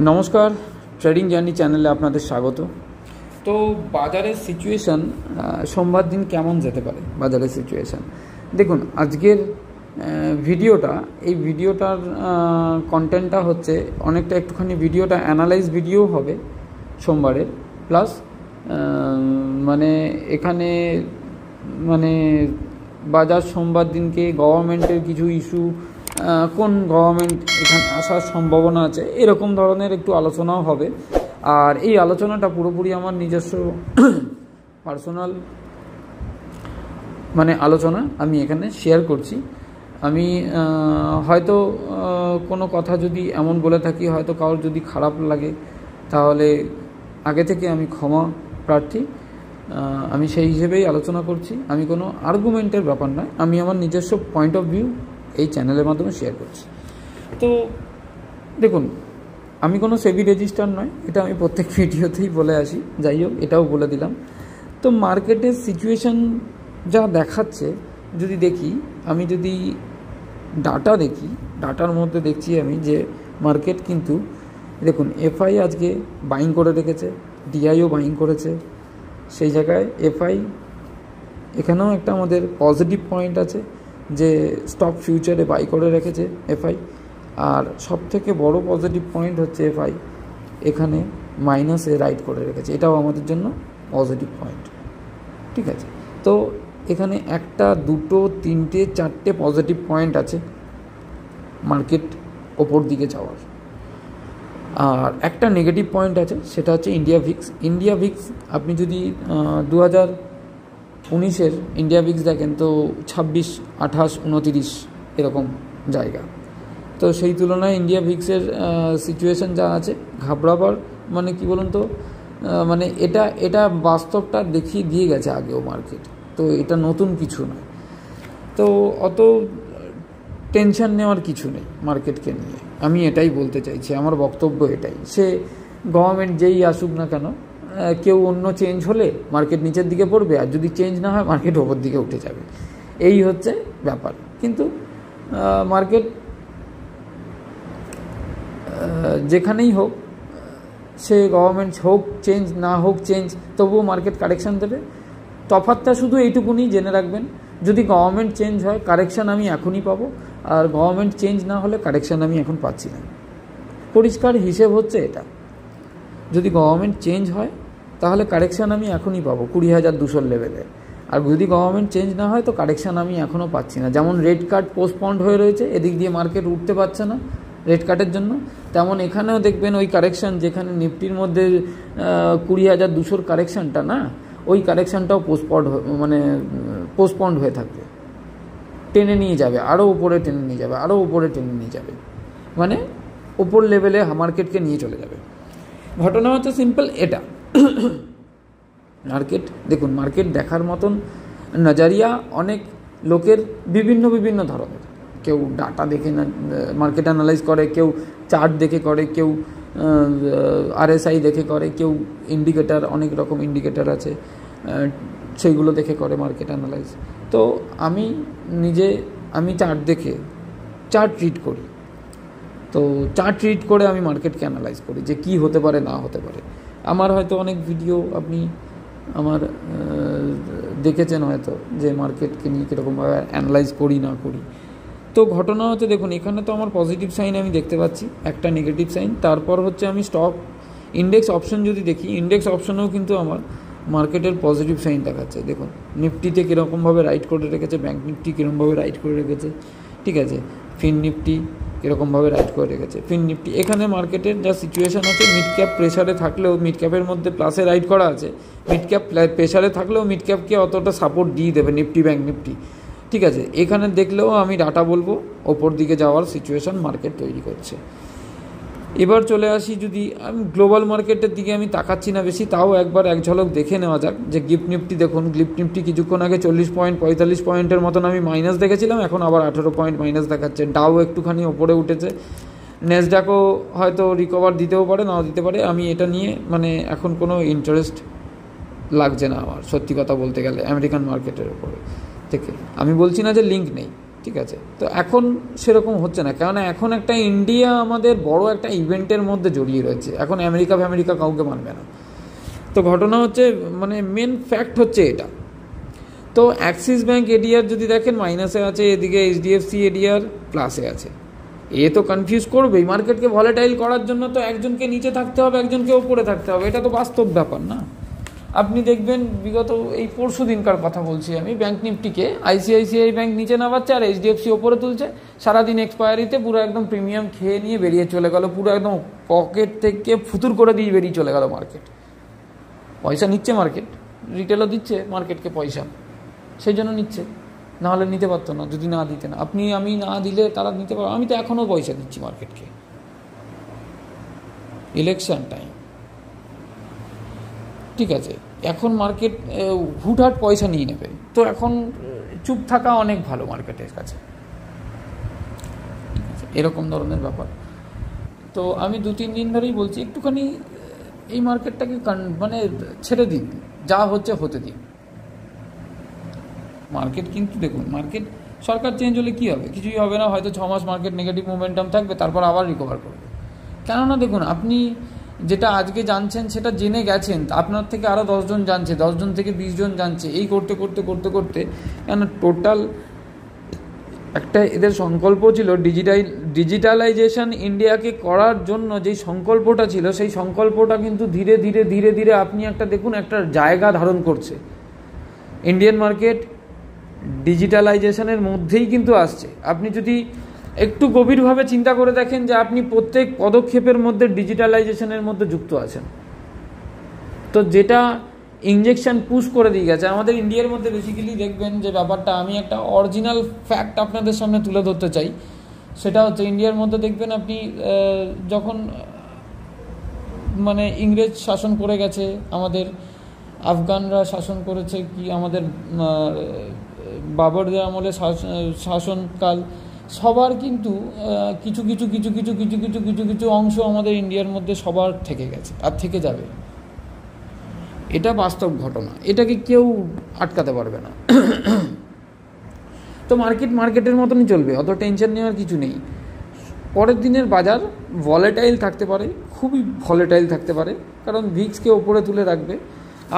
নমস্কার, trading journey চ্যানেলে আপনাদের স্বাগত। তো বাজারের সিচুয়েশান সোমবার দিন কেমন যেতে পারে? বাজারের সিচুয়েশান দেখুন, আজকের এই ভিডিওটার কন্টেন্টটা হচ্ছে অনেকটা একটুখানি ভিডিওটা অ্যানালাইজ ভিডিও হবে সোমবারের, প্লাস এখানে বাজার সোমবার দিনকে গভর্নমেন্টের কিছু ইস্যু, কোন গভর্নমেন্ট এখানে আসার সম্ভাবনা আছে, এরকম ধরনের একটু আলোচনাও হবে। আর এই আলোচনাটা পুরোপুরি আমার নিজস্ব পার্সোনাল আলোচনা আমি এখানে শেয়ার করছি। আমি হয়তো কোনো কথা যদি এমন বলে থাকি, হয়তো কারোর যদি খারাপ লাগে, তাহলে আগে থেকে আমি ক্ষমা প্রার্থী। আমি সেই হিসেবেই আলোচনা করছি। আমি কোনো আর্গুমেন্টের ব্যাপার নয়, আমি আমার নিজস্ব পয়েন্ট অফ ভিউ এই চ্যানেলের মাধ্যমে শেয়ার করছি। তো দেখুন, আমি কোনো সেবি রেজিস্টার নয়, এটা আমি প্রত্যেক ভিডিওতেই বলে আসি। যাই হোক, এটাও বলে দিলাম। তো মার্কেটের সিচুয়েশান যা দেখাচ্ছে, যদি দেখি, আমি যদি ডাটা দেখি, ডাটার মধ্যে দেখছি আমি যে মার্কেট কিন্তু দেখুন, এফআই আজকে বাইং করে রেখেছে, ডিআইও বাইং করেছে। সেই জায়গায় এফআই এখানেও একটা আমাদের পজিটিভ পয়েন্ট আছে যে স্টক ফিউচারে বাই করে রেখেছে এফআই। আর সবথেকে বড় পজিটিভ পয়েন্ট হচ্ছে এফআই এখানে মাইনাসে রাইট করে রেখেছে, এটাও আমাদের জন্য পজিটিভ পয়েন্ট। ঠিক আছে, তো এখানে একটা, দুটো, তিনটে, চারটে পজিটিভ পয়েন্ট আছে মার্কেট ওপর দিকে যাওয়ার। আর একটা নেগেটিভ পয়েন্ট আছে, সেটা হচ্ছে ইন্ডিয়া ভিক্স। আপনি যদি 2019-এর ইন্ডিয়া ভিক্স দেখেন, তো 26, 28, 29 এরকম জায়গা। তো সেই তুলনায় ইন্ডিয়া ভিক্সের সিচুয়েশান যা আছে, ঘাবড়াবার কি বলুন তো, এটা বাস্তবটা দেখিয়ে দিয়ে গেছে আগেও মার্কেট। তো এটা নতুন কিছু নয়, তো অত টেনশন নেওয়ার কিছু নেই মার্কেটকে নিয়ে। আমি এটাই বলতে চাইছি, আমার বক্তব্য এটাই। সে গভর্নমেন্ট যেই আসুক না কেন, কেউ অন্য চেঞ্জ হলে মার্কেট নিচের দিকে পড়বে, আর যদি চেঞ্জ না হয় মার্কেট ওপর দিকে উঠে যাবে। এই হচ্ছে ব্যাপার। কিন্তু মার্কেট যেখানেই হোক, সে গভর্নমেন্ট হোক চেঞ্জ, না হোক চেঞ্জ, তবুও মার্কেট কারেকশান দেবে। তফাৎটা শুধু এইটুকুনি জেনে রাখবেন, যদি গভর্নমেন্ট চেঞ্জ হয় কারেকশান আমি এখনই পাবো, আর গভর্নমেন্ট চেঞ্জ না হলে কারেকশান আমি এখন পাচ্ছি না। পরিষ্কার হিসেব হচ্ছে এটা। যদি গভর্নমেন্ট চেঞ্জ হয় তাহলে কারেকশান আমি এখনই পাবো 20,200 লেভেলে, আর যদি গভর্নমেন্ট চেঞ্জ না হয় তো কারেকশান আমি এখনও পাচ্ছি না। যেমন রেড কার্ড পোস্টপন্ড হয়ে রয়েছে, এদিক দিয়ে মার্কেট উঠতে পারছে না রেড কার্ডের জন্য, তেমন এখানেও দেখবেন ওই কারেকশান, যেখানে নিফটির মধ্যে 20,200 কারেকশানটা না, ওই কারেকশানটাও পোস্টপন্ড হয়ে থাকবে, টেনে নিয়ে যাবে, আরও উপরে টেনে নিয়ে যাবে, আরও উপরে টেনে নিয়ে যাবে, ওপর লেভেলে মার্কেটকে নিয়ে চলে যাবে। ঘটনা হচ্ছে সিম্পল এটা। দেখুন, মার্কেট দেখার মতন নজরিয়া অনেক লোকের বিভিন্ন ধরনের। কেউ ডাটা দেখে মার্কেট অ্যানালাইজ করে, কেউ চার্ট দেখে করে, কেউ আরএসআই দেখে করে, কেউ ইন্ডিকেটার, অনেক রকম ইন্ডিকেটার আছে, সেইগুলো দেখে করে মার্কেট অ্যানালাইজ। তো আমি চার্ট রিড করি। তো চার্ট রিড করে আমি মার্কেটকে অ্যানালাইজ করি যে কী হতে পারে না হতে পারে। আমার হয়তো অনেক ভিডিও আপনি আমার দেখেছেন হয়তো, যে মার্কেটকে নিয়ে কীরকমভাবে অ্যানালাইজ করি না করি। তো ঘটনা হচ্ছে, দেখুন, এখানে তো আমার পজিটিভ সাইন আমি দেখতে পাচ্ছি, একটা নেগেটিভ সাইন। তারপর হচ্ছে আমি স্টক ইন্ডেক্স অপশন যদি দেখি, ইন্ডেক্স অপশনেও কিন্তু আমার মার্কেটের পজিটিভ সাইন দেখাচ্ছে। দেখুন, নিফটিতে কীরকমভাবে রাইট করে রেখেছে, ব্যাঙ্ক নিফটি কীরকমভাবে রাইট করে রেখেছে, ঠিক আছে, ফিন নিফটি কীরকমভাবে রাইট করে রেখেছে। ফিন নিফটি এখানে মার্কেটের যা সিচুয়েশান আছে, মিড ক্যাপ প্রেশারে থাকলেও, মিড ক্যাপের মধ্যে প্লাসে রাইট করা আছে, মিড ক্যাপ প্রেশারে থাকলেও মিড ক্যাপকে অতটা সাপোর্ট দিয়ে দেবে নিফটি, ব্যাঙ্ক নিফটি। ঠিক আছে, এখানে দেখলেও আমি ডাটা বলবো ওপর দিকে যাওয়ার সিচুয়েশান মার্কেট তৈরি করছে। এবার চলে আসি, যদি আমি গ্লোবাল মার্কেটের দিকে আমি তাকাচ্ছি না বেশি, তাও একবার এক ঝলক দেখে নেওয়া যাক যে গিফট নিফটি। দেখুন, গিফট নিফটি কিছুক্ষণ আগে 40 পয়েন্ট, 45 পয়েন্টের মতন আমি মাইনাস দেখেছিলাম, এখন আবার 18 পয়েন্ট মাইনাস দেখাচ্ছে। ডাও একটুখানি ওপরে উঠেছে, নেসডাকও হয়তো রিকভার দিতেও পারে, নাও দিতে পারে। আমি এটা নিয়ে এখন কোনো ইন্টারেস্ট লাগছে না আমার, সত্যি কথা বলতে গেলে, আমেরিকান মার্কেটের উপরে থেকে। আমি বলছি না যে লিঙ্ক নেই, ঠিক আছে। তো এখন সেরকম হচ্ছে না, কেননা এখন একটা ইন্ডিয়া আমাদের বড় একটা ইভেন্টের মধ্যে জড়িয়ে রয়েছে, এখন আমেরিকা কাউকে মানবে না। তো ঘটনা হচ্ছে, মানে মেন ফ্যাক্ট হচ্ছে এটা। তো অ্যাক্সিস ব্যাঙ্ক এডিআর যদি দেখেন মাইনাসে আছে, এদিকে এইচডিএফসি এডিআর প্লাসে আছে। এ তো কনফিউজ করবেই, মার্কেটকে ভলেটাইল করার জন্য তো একজনকে নিচে থাকতে হবে, একজনকে ওপরে থাকতে হবে, এটা তো বাস্তব ব্যাপার না। আপনি দেখবেন বিগত এই পরশু দিনকার কথা বলছি আমি, ব্যাঙ্ক নিফটিকে আইসিআইসিআই ব্যাঙ্ক নিচে নামাচ্ছে আর এইচডিএফসি ওপরে তুলছে। সারাদিন এক্সপায়ারিতে পুরো একদম প্রিমিয়াম খেয়ে নিয়ে বেরিয়ে চলে গেল, পুরো একদম পকেট থেকে ফুতুর করে দিয়ে বেরিয়ে চলে গেল মার্কেট। পয়সা নিচ্ছে মার্কেট, রিটেলও দিচ্ছে মার্কেটকে পয়সা, সেই জন্য নিচ্ছে, নাহলে নিতে পারতো না যদি না দিতে না। আপনি আমি না দিলে তারা নিতে পারবো। আমি তো এখনও পয়সা দিচ্ছি মার্কেটকে, ইলেকশন টাইম, ঠিক আছে। এখন মার্কেট হুটহাট পয়সা নিয়ে নেবে, তো এখন চুপ থাকা অনেক ভালো মার্কেটের কাছে, এরকম ধরনের ব্যাপার। তো আমি 2-3 দিন ধরেই বলছি একটুখানি এই মার্কেটটাকে মানে ছেড়ে দিন, যা হচ্ছে হতে দিন। মার্কেট কিন্তু দেখুন, মার্কেট সরকার চেঞ্জ হলে কী হবে? কিছুই হবে না, হয়তো 6 মাস মার্কেট নেগেটিভ মোমেন্টাম থাকবে, তারপর আবার রিকভার করবে। কেননা দেখুন, আপনি যেটা আজকে জানছেন সেটা জেনে গেছেন, আপনার থেকে আরও 10 জন জানছে, 10 জন থেকে 20 জন জানছে, এই করতে করতে করতে করতে কেন টোটাল একটা এদের সংকল্প ছিল ডিজিটালাইজেশন ইন্ডিয়াকে করার জন্য, যেই সংকল্পটা ছিল সেই সংকল্পটা কিন্তু ধীরে ধীরে ধীরে ধীরে আপনি একটা দেখুন একটা জায়গা ধারণ করছে। ইন্ডিয়ান মার্কেট ডিজিটালাইজেশনের মধ্যেই কিন্তু আসছে। আপনি যদি একটু গভীরভাবে চিন্তা করে দেখেন যে আপনি প্রত্যেক পদক্ষেপের মধ্যে ডিজিটালাইজেশনের মধ্যে যুক্ত আছেন, তো যেটা ইঞ্জেকশন পুশ করে দিয়ে গেছে আমাদের ইন্ডিয়ার মধ্যে। বেসিক্যালি দেখবেন যে ব্যাপারটা, আমি একটা অরিজিনাল ফ্যাক্ট আপনাদের সামনে তুলে ধরতে চাই, সেটা হচ্ছে ইন্ডিয়ার মধ্যে দেখবেন আপনি যখন মানে ইংরেজ শাসন করে গেছে, আমাদের আফগানরা শাসন করেছে, কি আমাদের বাবরদের আমলে শাসনকাল, সবার কিন্তু কিছু কিছু কিছু কিছু কিছু কিছু কিছু কিছু অংশ আমাদের ইন্ডিয়ার মধ্যে সবার থেকে গেছে আর থেকে যাবে। এটা বাস্তব ঘটনা, এটাকে কেউ আটকাতে পারবে না। তো মার্কেটের মতনই চলবে, অত টেনশন নেওয়ার কিছু নেই। পরের দিনের বাজার ভলেটাইল থাকতে পারে, খুবই ভলেটাইল থাকতে পারে, কারণ ভিক্সকে ওপরে তুলে রাখবে।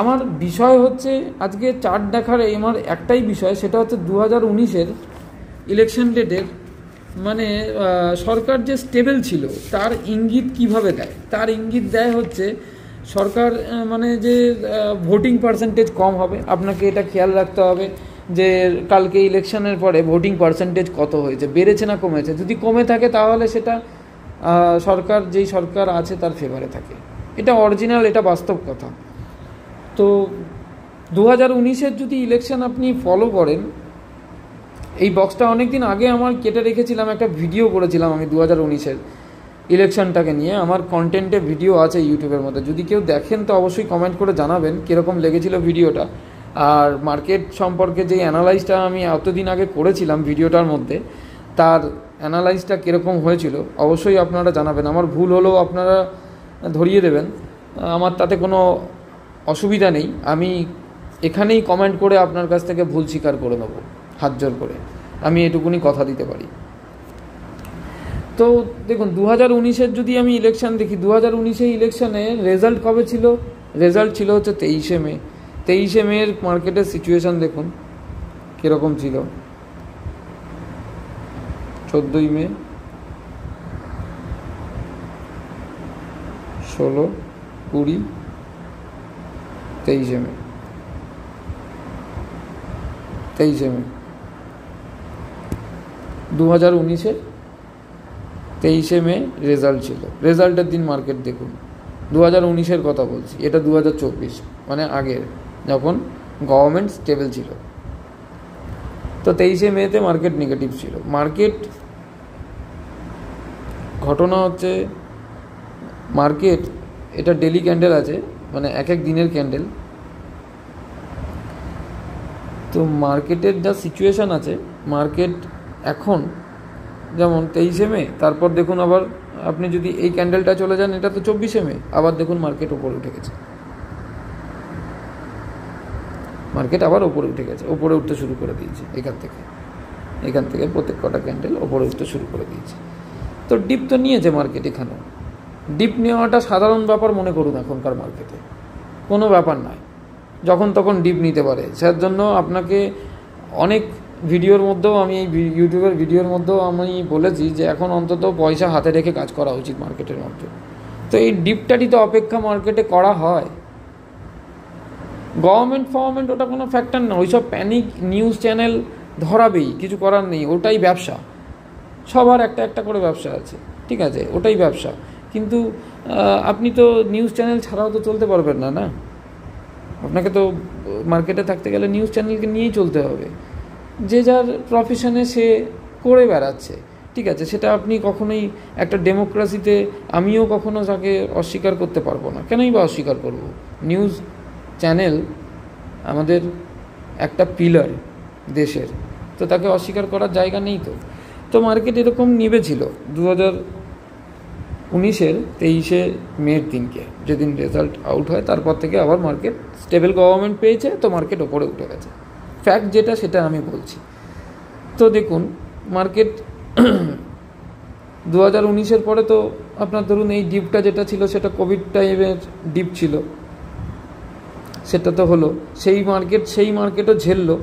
আমার বিষয় হচ্ছে আজকে চার্ট দেখার আমার একটাই বিষয়, সেটা হচ্ছে 2019-এর ইলেকশন ডেটের মানে সরকার যে স্টেবল ছিল তার ইঙ্গিত কিভাবে দেয়। তার ইঙ্গিত দেয় হচ্ছে সরকার মানে যে ভোটিং পার্সেন্টেজ কম হবে, আপনাকে এটা খেয়াল রাখতে হবে যে কালকে ইলেকশনের পরে ভোটিং পার্সেন্টেজ কত হয়েছে, বেড়েছে না কমেছে। যদি কমে থাকে তাহলে সেটা যেই সরকার আছে তার ফেভারে থাকে, এটা অরিজিনাল, এটা বাস্তব কথা। তো 2019-এর যদি ইলেকশন আপনি ফলো করেন, এই বক্সটা অনেক দিন আগে আমার কেটে রেখেছিলাম, একটা ভিডিও করেছিলাম আমি 2019-এর ইলেকশনটাকে নিয়ে, আমার কন্টেন্টে ভিডিও আছে ইউটিউবের মধ্যে, যদি কেউ দেখেন তো অবশ্যই কমেন্ট করে জানাবেন কীরকম লেগেছিল ভিডিওটা। আর মার্কেট সম্পর্কে যে অ্যানালাইজটা আমি এতদিন আগে করেছিলাম ভিডিওটার মধ্যে, তার অ্যানালাইজটা কীরকম হয়েছিল অবশ্যই আপনারা জানাবেন। আমার ভুল হলেও আপনারা ধরিয়ে দেবেন, আমার তাতে কোনো অসুবিধা নেই। আমি এখানেই কমেন্ট করে আপনার কাছ থেকে ভুল স্বীকার করে নেব, হাত জোর করে, আমি এটুকুনি কথা দিতে পারি। তো দেখুন 2019-এর যদি আমি ইলেকশন দেখি, 2019-এ ইলেকশনে রেজাল্ট কবে ছিল? রেজাল্ট ছিল হচ্ছে 23শে মে। 23শে মের মার্কেটের সিচুয়েশান দেখুন কীরকম ছিল। 14ই মে, 16, 20, 23শে মে। 2019-এর 23শে মে রেজাল্ট ছিল। রেজাল্টের দিন মার্কেট দেখুন, 2019-এর কথা বলছি, এটা 2024 মানে আগের, যখন গভর্নমেন্ট স্টেবল ছিল। তো 23শে মেতে মার্কেট নেগেটিভ ছিল। মার্কেট ঘটনা হচ্ছে, মার্কেট এটা ডেলি ক্যান্ডেল আছে, মানে এক এক দিনের ক্যান্ডেল। তো মার্কেটের যা সিচুয়েশান আছে, মার্কেট এখন যেমন 23শে মে, তারপর দেখুন আবার আপনি যদি এই ক্যান্ডেলটা চলে যান, এটা তো 24শে মে, আবার দেখুন মার্কেট ওপরে উঠে গেছে, মার্কেট আবার ওপরে উঠে গেছে, ওপরে উঠতে শুরু করে দিয়েছে এখান থেকে। এখান থেকে প্রত্যেক কটা ক্যান্ডেল ওপরে উঠতে শুরু করে দিয়েছে। তো ডিপ তো নিয়েছে মার্কেট, এখানেও ডিপ নেওয়াটা সাধারণ ব্যাপার মনে করুন এখনকার মার্কেটে, কোনো ব্যাপার নয়, যখন তখন ডিপ নিতে পারে। যার জন্য আপনাকে অনেক ভিডিওর মধ্যেও আমি এই ইউটিউবের ভিডিওর মধ্যেও আমি বলেছি যে এখন অন্তত পয়সা হাতে রেখে কাজ করা উচিত মার্কেটের মধ্যে। তো এই ডিপটারই তো অপেক্ষা মার্কেটে করা হয়। গভর্নমেন্ট ওটা কোনো ফ্যাক্টর না, ওইসব প্যানিক নিউজ চ্যানেল ধরাবেই, কিছু করার নেই, ওটাই ব্যবসা। সবার একটা একটা করে ব্যবসা আছে, ঠিক আছে, ওটাই ব্যবসা। কিন্তু আপনি তো নিউজ চ্যানেল ছাড়াও তো চলতে পারবেন না, না? আপনাকে তো মার্কেটে থাকতে গেলে নিউজ চ্যানেলকে নিয়েই চলতে হবে। যে যার প্রফেশনে সে করে বেড়াচ্ছে, ঠিক আছে, সেটা আপনি কখনোই একটা ডেমোক্রেসিতে আমিও কখনো তাকে অস্বীকার করতে পারবো না। কেনই বা অস্বীকার করব? নিউজ চ্যানেল আমাদের একটা পিলার দেশের, তো তাকে অস্বীকার করার জায়গা নেই। তো মার্কেট এরকম নেমেছিল 2019-23 মের দিনকে, যেদিন রেজাল্ট আউট হয়, তারপর থেকে আবার মার্কেট স্টেবল গভর্নমেন্ট পেয়েছে, তো মার্কেট ওপরে উঠে গেছে। ফ্যাক্ট যেটা সেটা আমি বলছি। তো দেখুন মার্কেট 2019-এর পরে তো আপনার ধরুন এই ডিপটা যেটা ছিল সেটা কোভিড টাইমের ডিপ ছিল, সেটা তো হলো, সেই মার্কেটও ঝেললো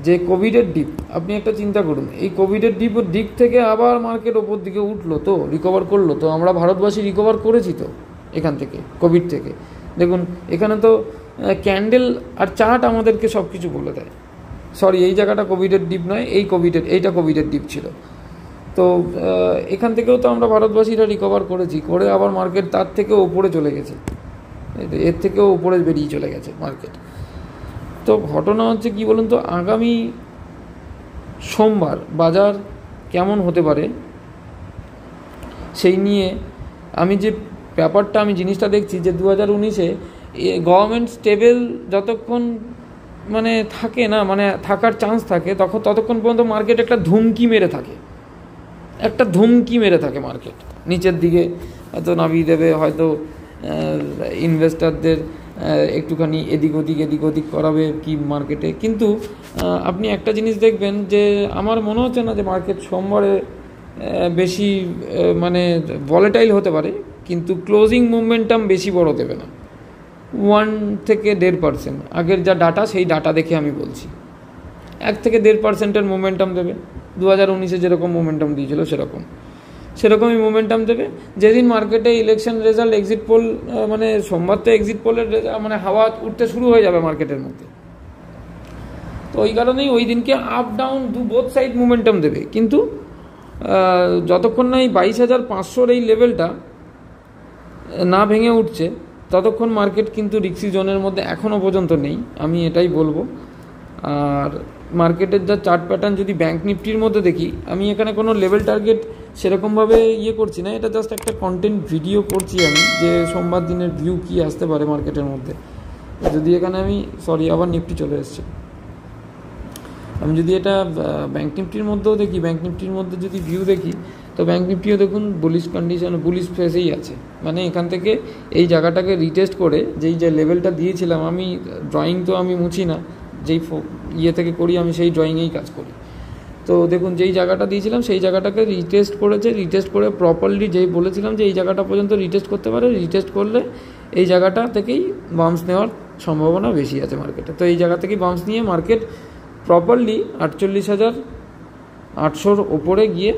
যে কোভিডের ডিপ। আপনি একটা চিন্তা করুন, এই কোভিডের ডিপ থেকে আবার মার্কেট ওপর দিকে উঠলো, তো রিকভার করলো। তো আমরা ভারতবাসী রিকভার করেছি তো এখান থেকে, কোভিড থেকে। দেখুন এখানে তো ক্যান্ডেল আর চার্ট আমাদেরকে সব কিছু বলে দেয়। সরি, এই জায়গাটা কোভিডের ডিপ নয়, এইটা কোভিডের ডিপ ছিল। তো এখান থেকেও তো আমরা ভারতবাসীরা রিকভার করেছি, করে আবার মার্কেট তার থেকেও ওপরে চলে গেছে, এর থেকেও ওপরে বেরিয়ে চলে গেছে মার্কেট। তো ঘটনা হচ্ছে কি বলুন তো, আগামী সোমবার বাজার কেমন হতে পারে সেই নিয়ে আমি যে ব্যাপারটা, আমি জিনিসটা দেখছি যে 2019-এ গভর্নমেন্ট স্টেবল যতক্ষণ মানে থাকে না, মানে থাকার চান্স থাকে, ততক্ষণ পর্যন্ত মার্কেট একটা ধুমকি মেরে থাকে মার্কেট নিচের দিকে হয়তো নামিয়ে দেবে, হয়তো ইনভেস্টারদের একটুখানি এদিক ওদিক করাবে কি মার্কেটে। কিন্তু আপনি একটা জিনিস দেখবেন যে আমার মনে হচ্ছে না যে মার্কেট সোমবারে বেশি মানে ভলেটাইল হতে পারে, কিন্তু ক্লোজিং মোমেন্টাম বেশি বড় দেবে না, 1 থেকে 1.5%। আগের যা ডাটা, সেই ডাটা দেখে আমি বলছি 1 থেকে 1.5%-এর মোমেন্টাম দেবে। 2019-এ যেরকম মোমেন্টাম দিয়েছিল সেরকমই মোমেন্টাম দেবে। যেদিন মার্কেটে ইলেকশন রেজাল্ট, এক্সিট পোল, মানে সোমবার তো এক্সিট পোলের মানে হাওয়া উঠতে শুরু হয়ে যাবে মার্কেটের মধ্যে, তো ওই কারণেই ওই দিনকে up down both side momentum দেবে। কিন্তু যতক্ষণ না এই 22,500 এই লেভেলটা না ভেঙে উঠছে, ততক্ষণ মার্কেট কিন্তু রিস্কি জোনের মধ্যে এখনও পর্যন্ত নেই, আমি এটাই বলবো। আর মার্কেটের যা চার্ট প্যাটার্ন যদি ব্যাঙ্ক নিফটির মধ্যে দেখি, আমি এখানে কোনো লেভেল টার্গেট সেরকমভাবে করছি না, এটা জাস্ট একটা কন্টেন্ট ভিডিও করছি আমি, যে সোমবার দিনের ভিউ কী আসতে পারে মার্কেটের মধ্যে। যদি এখানে আমি আবার নিফটি চলে এসছে, আমি যদি এটা ব্যাঙ্ক নিফটির মধ্যেও দেখি, ব্যাঙ্ক নিফটির মধ্যে যদি ভিউ দেখি, তো ব্যাঙ্ক নিফটিও দেখুন বুলিশ কন্ডিশন, বুলিশ ফেসেই আছে। মানে এখান থেকে এই জায়গাটাকে রিটেস্ট করে যে লেভেলটা দিয়েছিলাম, আমি ড্রয়িং তো আমি মুছি না, যেই থেকে করি আমি সেই ড্রয়িংয়েই কাজ করি। তো দেখুন যেই জায়গাটা দিয়েছিলাম সেই জায়গাটাকে রিটেস্ট করেছে, রিটেস্ট করে প্রপারলি যেই বলেছিলাম যে এই জায়গাটা পর্যন্ত রিটেস্ট করতে পারে, রিটেস্ট করলে এই জায়গাটা থেকেই বাউন্স নেওয়ার সম্ভাবনা বেশি আছে মার্কেটে। তো এই জায়গা থেকেই বাউন্স নিয়ে মার্কেট প্রপারলি 48,800-র ওপরে গিয়ে,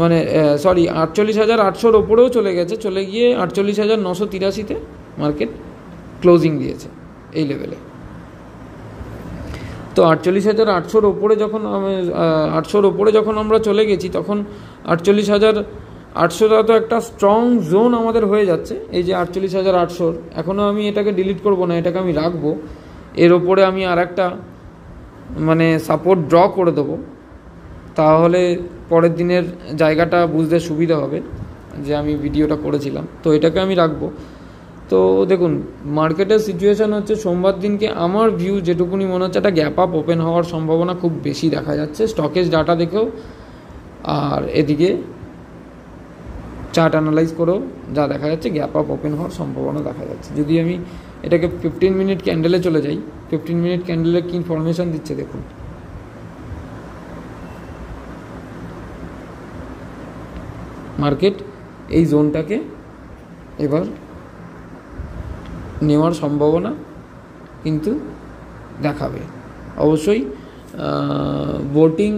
মানে 48,800-র ওপরেও চলে গিয়ে 48,983-তে মার্কেট ক্লোজিং দিয়েছে এই লেভেলে। তো 48,800-র ওপরে যখন আমরা চলে গেছি, তখন 48,800-টা তো একটা স্ট্রং জোন আমাদের হয়ে যাচ্ছে। এই যে 48,800, এখনও আমি এটাকে ডিলিট করব না, এটাকে আমি রাখবো। এর ওপরে আমি আর একটা মানে সাপোর্ট ড্র করে দেবো, তাহলে পরের দিনের জায়গাটা বুঝতে সুবিধা হবে যে আমি ভিডিওটা করেছিলাম। তো এটাকে আমি রাখবো। তো দেখুন মার্কেটের সিচুয়েশান হচ্ছে সোমবার দিনকে আমার ভিউ যেটুকুনি মনে হচ্ছে একটা গ্যাপ আপ ওপেন হওয়ার সম্ভাবনা খুব বেশি দেখা যাচ্ছে স্টকেজ ডাটা দেখেও, আর এদিকে চার্ট অ্যানালাইজ করেও যা দেখা যাচ্ছে গ্যাপ আপ ওপেন হওয়ার সম্ভাবনা দেখা যাচ্ছে। যদি আমি এটাকে 15 মিনিট ক্যান্ডেলে চলে যাই, 15 মিনিট ক্যান্ডেলে কী ইনফরমেশান দিচ্ছে দেখুন। মার্কেট এই জোনটাকে এবার নেওয়ার সম্ভাবনা কিন্তু দেখাবে। অবশ্যই ভোটিং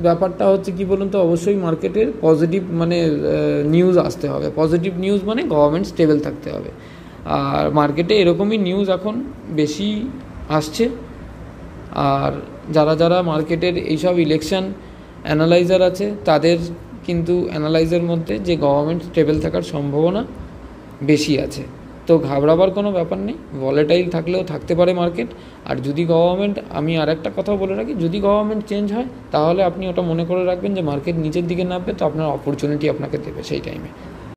ব্যাপারটা হচ্ছে কি বলুন তো, অবশ্যই মার্কেটের পজিটিভ মানে নিউজ আসতে হবে। পজিটিভ নিউজ মানে গভর্নমেন্ট স্টেবল থাকতে হবে। আর মার্কেটে এরকমই নিউজ এখন বেশি আসছে। আর যারা যারা মার্কেটের এইসব ইলেকশন অ্যানালাইজার আছে, তাদের কিন্তু অ্যানালাইজের মধ্যে যে গভর্নমেন্ট স্টেবল থাকার সম্ভাবনা বেশি আছে। তো ঘাবড়াবার কোনো ব্যাপার নেই, ভলেটাইল থাকলেও থাকতে পারে মার্কেট। আর যদি গভর্নমেন্ট, আমি আর একটা কথাও বলে রাখি, যদি গভর্নমেন্ট চেঞ্জ হয় তাহলে আপনি ওটা মনে করে রাখবেন যে মার্কেট নিচের দিকে নামবে, তো আপনার অপরচুনিটি আপনাকে দেবে সেই টাইমে।